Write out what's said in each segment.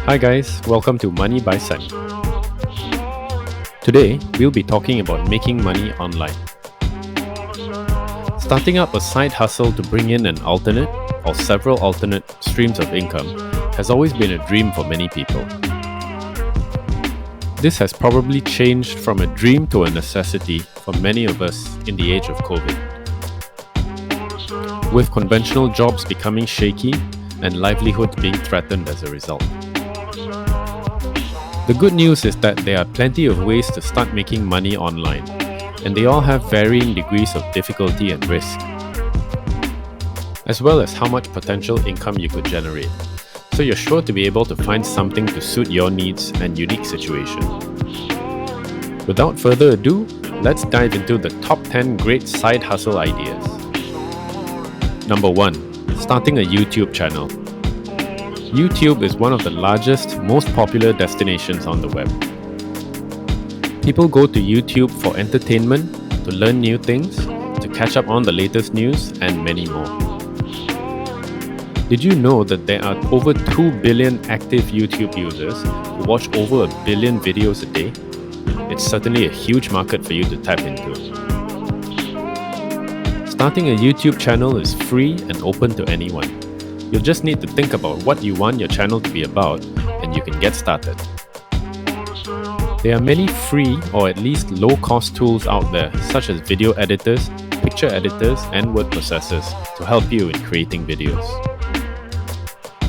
Hi guys, welcome to Money by Sunny. Today, we'll be talking about making money online. Starting up a side hustle to bring in an alternate or several alternate streams of income has always been a dream for many people. This has probably changed from a dream to a necessity for many of us in the age of COVID. With conventional jobs becoming shaky and livelihoods being threatened as a result. The good news is that there are plenty of ways to start making money online, and they all have varying degrees of difficulty and risk, as well as how much potential income you could generate, so you're sure to be able to find something to suit your needs and unique situation. Without further ado, let's dive into the top 10 great side hustle ideas. Number 1. Starting a YouTube channel. YouTube is one of the largest, most popular destinations on the web. People go to YouTube for entertainment, to learn new things, to catch up on the latest news, and many more. Did you know that there are over 2 billion active YouTube users who watch over 1 billion videos a day? It's certainly a huge market for you to tap into. Starting a YouTube channel is free and open to anyone. You'll just need to think about what you want your channel to be about, and you can get started. There are many free or at least low-cost tools out there, such as video editors, picture editors, and word processors to help you in creating videos.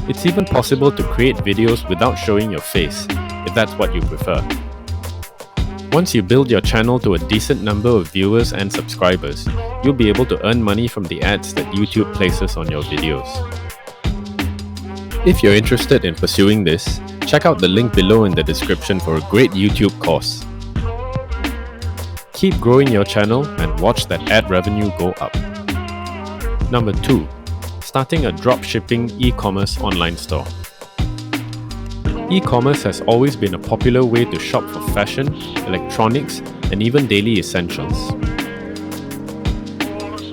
It's even possible to create videos without showing your face, if that's what you prefer. Once you build your channel to a decent number of viewers and subscribers, you'll be able to earn money from the ads that YouTube places on your videos. If you're interested in pursuing this, check out the link below in the description for a great YouTube course. Keep growing your channel and watch that ad revenue go up. Number 2. Starting a dropshipping e-commerce online store. E-commerce has always been a popular way to shop for fashion, electronics, and even daily essentials.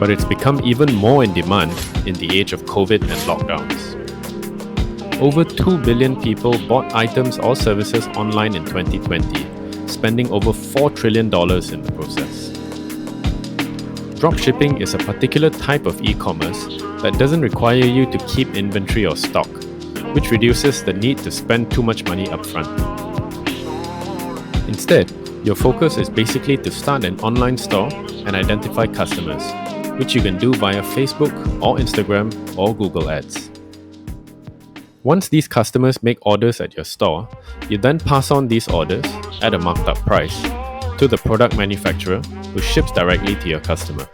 But it's become even more in demand in the age of COVID and lockdowns. Over 2 billion people bought items or services online in 2020, spending over $4 trillion in the process. Dropshipping is a particular type of e-commerce that doesn't require you to keep inventory or stock, which reduces the need to spend too much money upfront. Instead, your focus is basically to start an online store and identify customers, which you can do via Facebook or Instagram or Google Ads. Once these customers make orders at your store, you then pass on these orders at a marked up price to the product manufacturer who ships directly to your customer.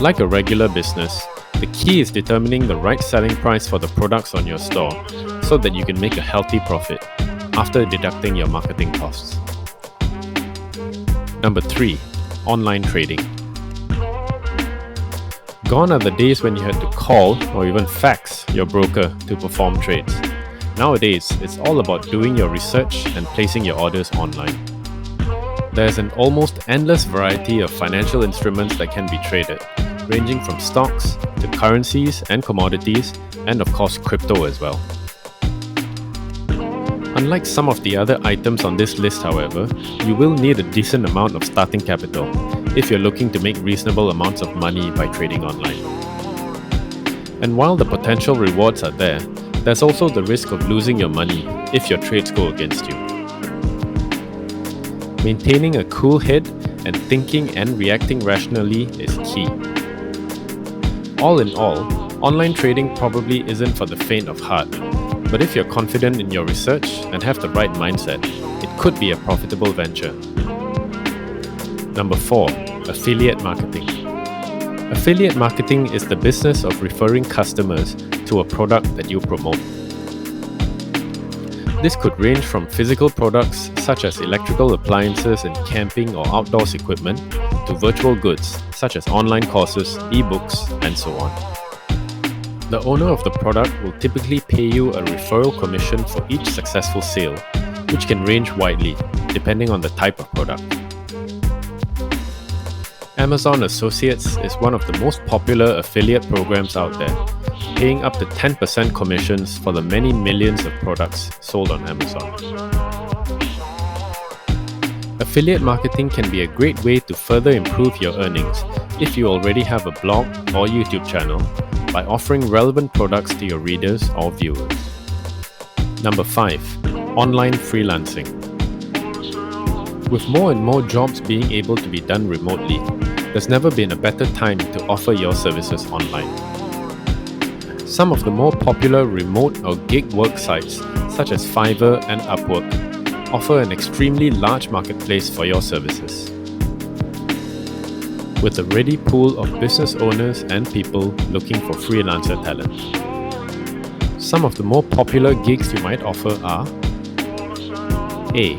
Like a regular business, the key is determining the right selling price for the products on your store so that you can make a healthy profit after deducting your marketing costs. Number 3. Online trading. Gone are the days when you had to call or even fax your broker to perform trades. Nowadays, it's all about doing your research and placing your orders online. There's an almost endless variety of financial instruments that can be traded, ranging from stocks to currencies and commodities, and of course crypto as well. Unlike some of the other items on this list, however, you will need a decent amount of starting capital if you're looking to make reasonable amounts of money by trading online. And while the potential rewards are there, there's also the risk of losing your money if your trades go against you. Maintaining a cool head and thinking and reacting rationally is key. All in all, online trading probably isn't for the faint of heart, but if you're confident in your research and have the right mindset, it could be a profitable venture. Number 4. Affiliate marketing. Affiliate marketing is the business of referring customers to a product that you promote. This could range from physical products such as electrical appliances and camping or outdoors equipment to virtual goods such as online courses, ebooks, and so on. The owner of the product will typically pay you a referral commission for each successful sale, which can range widely depending on the type of product. Amazon Associates is one of the most popular affiliate programs out there, paying up to 10% commissions for the many millions of products sold on Amazon. Affiliate marketing can be a great way to further improve your earnings if you already have a blog or YouTube channel by offering relevant products to your readers or viewers. Number 5. Online freelancing. With more and more jobs being able to be done remotely, there's never been a better time to offer your services online. Some of the more popular remote or gig work sites, such as Fiverr and Upwork, offer an extremely large marketplace for your services. With a ready pool of business owners and people looking for freelancer talent. Some of the more popular gigs you might offer are: A.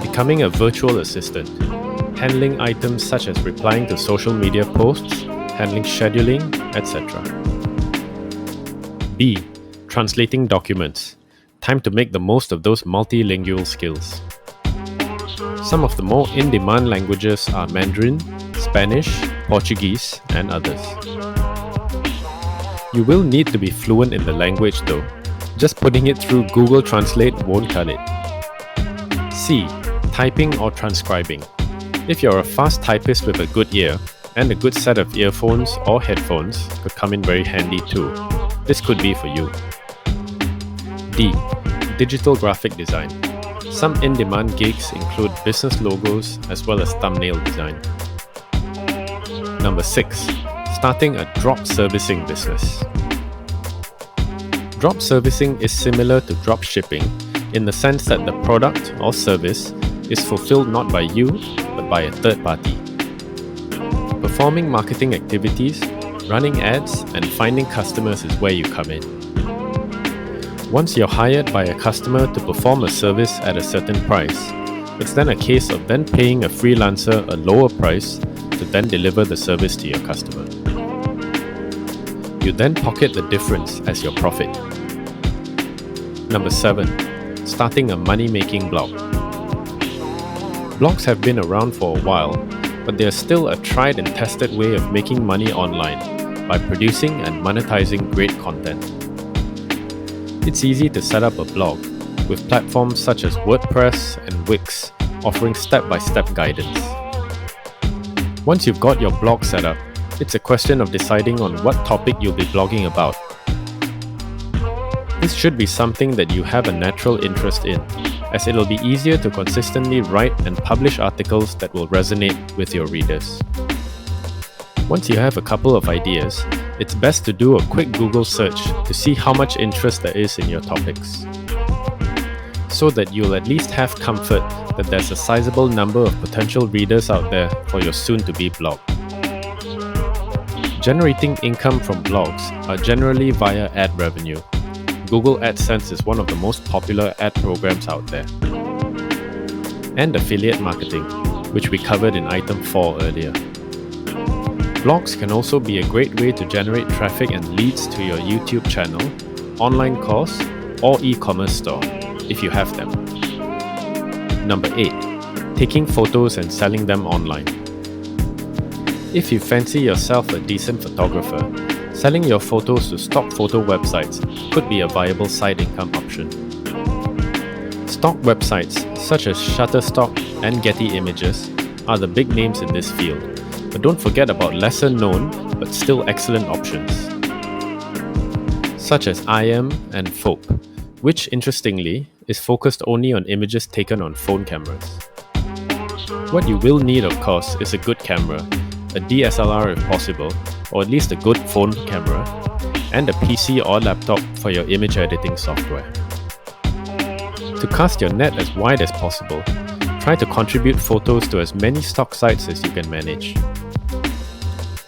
Becoming a virtual assistant, handling items such as replying to social media posts, handling scheduling, etc. B. Translating documents. Time to make the most of those multilingual skills. Some of the more in-demand languages are Mandarin, Spanish, Portuguese, and others. You will need to be fluent in the language though. Just putting it through Google Translate won't cut it. C. Typing or transcribing. If you're a fast typist with a good ear, and a good set of earphones or headphones could come in very handy too. This could be for you. D. Digital graphic design. Some in-demand gigs include business logos as well as thumbnail design. Number 6. Starting a drop servicing business. Drop servicing is similar to drop shipping in the sense that the product or service is fulfilled not by you but by a third party. Performing marketing activities, running ads, and finding customers is where you come in. Once you're hired by a customer to perform a service at a certain price, it's then a case of then paying a freelancer a lower price to then deliver the service to your customer. You then pocket the difference as your profit. Number 7. Starting a money-making blog. Blogs have been around for a while, but they are still a tried and tested way of making money online by producing and monetizing great content. It's easy to set up a blog, with platforms such as WordPress and Wix offering step-by-step guidance. Once you've got your blog set up, it's a question of deciding on what topic you'll be blogging about. This should be something that you have a natural interest in, as it'll be easier to consistently write and publish articles that will resonate with your readers. Once you have a couple of ideas, it's best to do a quick Google search to see how much interest there is in your topics, so that you'll at least have comfort that there's a sizable number of potential readers out there for your soon-to-be blog. Generating income from blogs are generally via ad revenue. Google AdSense is one of the most popular ad programs out there. And affiliate marketing, which we covered in item 4 earlier. Blogs can also be a great way to generate traffic and leads to your YouTube channel, online course, or e-commerce store, if you have them. Number 8. Taking photos and selling them online. If you fancy yourself a decent photographer, selling your photos to stock photo websites could be a viable side income option. Stock websites such as Shutterstock and Getty Images are the big names in this field, but don't forget about lesser known but still excellent options, such as IM and Folk, which interestingly is focused only on images taken on phone cameras. What you will need, of course, is a good camera, a DSLR if possible, or at least a good phone camera, and a PC or laptop for your image editing software. To cast your net as wide as possible, try to contribute photos to as many stock sites as you can manage.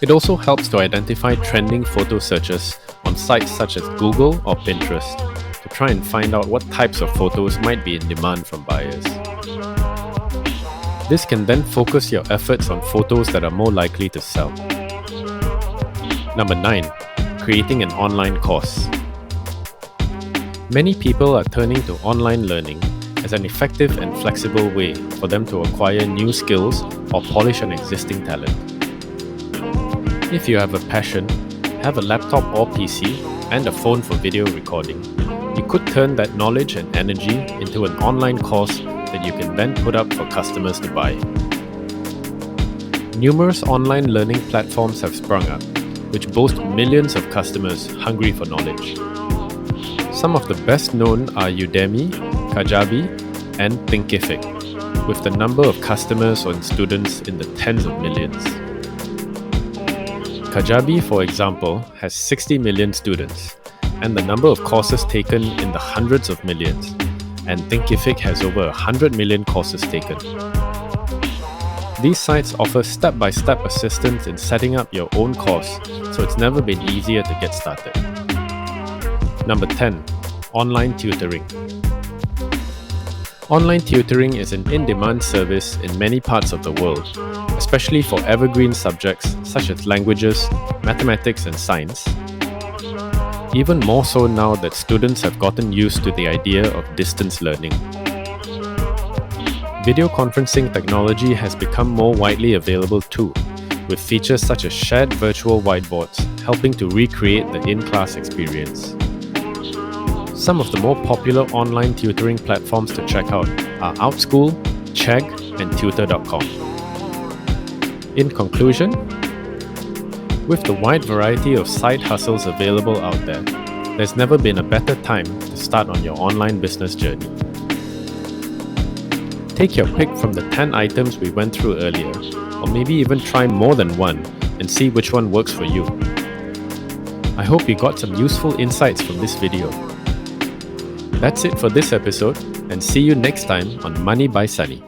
It also helps to identify trending photo searches on sites such as Google or Pinterest to try and find out what types of photos might be in demand from buyers. This can then focus your efforts on photos that are more likely to sell. Number 9. Creating an online course. Many people are turning to online learning as an effective and flexible way for them to acquire new skills or polish an existing talent. If you have a passion, have a laptop or PC, and a phone for video recording, you could turn that knowledge and energy into an online course that you can then put up for customers to buy. Numerous online learning platforms have sprung up, which boast millions of customers hungry for knowledge. Some of the best known are Udemy, Kajabi, and Thinkific, with the number of customers and students in the tens of millions. Kajabi, for example, has 60 million students, and the number of courses taken in the hundreds of millions, and Thinkific has over 100 million courses taken. These sites offer step-by-step assistance in setting up your own course, so it's never been easier to get started. Number 10. Online Tutoring. Online tutoring is an in-demand service in many parts of the world, especially for evergreen subjects such as languages, mathematics, and science. Even more so now that students have gotten used to the idea of distance learning. Video conferencing technology has become more widely available too, with features such as shared virtual whiteboards helping to recreate the in-class experience. Some of the more popular online tutoring platforms to check out are Outschool, Chegg, and Tutor.com. In conclusion, with the wide variety of side hustles available out there, there's never been a better time to start on your online business journey. Take your pick from the 10 items we went through earlier, or maybe even try more than one and see which one works for you. I hope you got some useful insights from this video. That's it for this episode, and see you next time on Money by Sunny.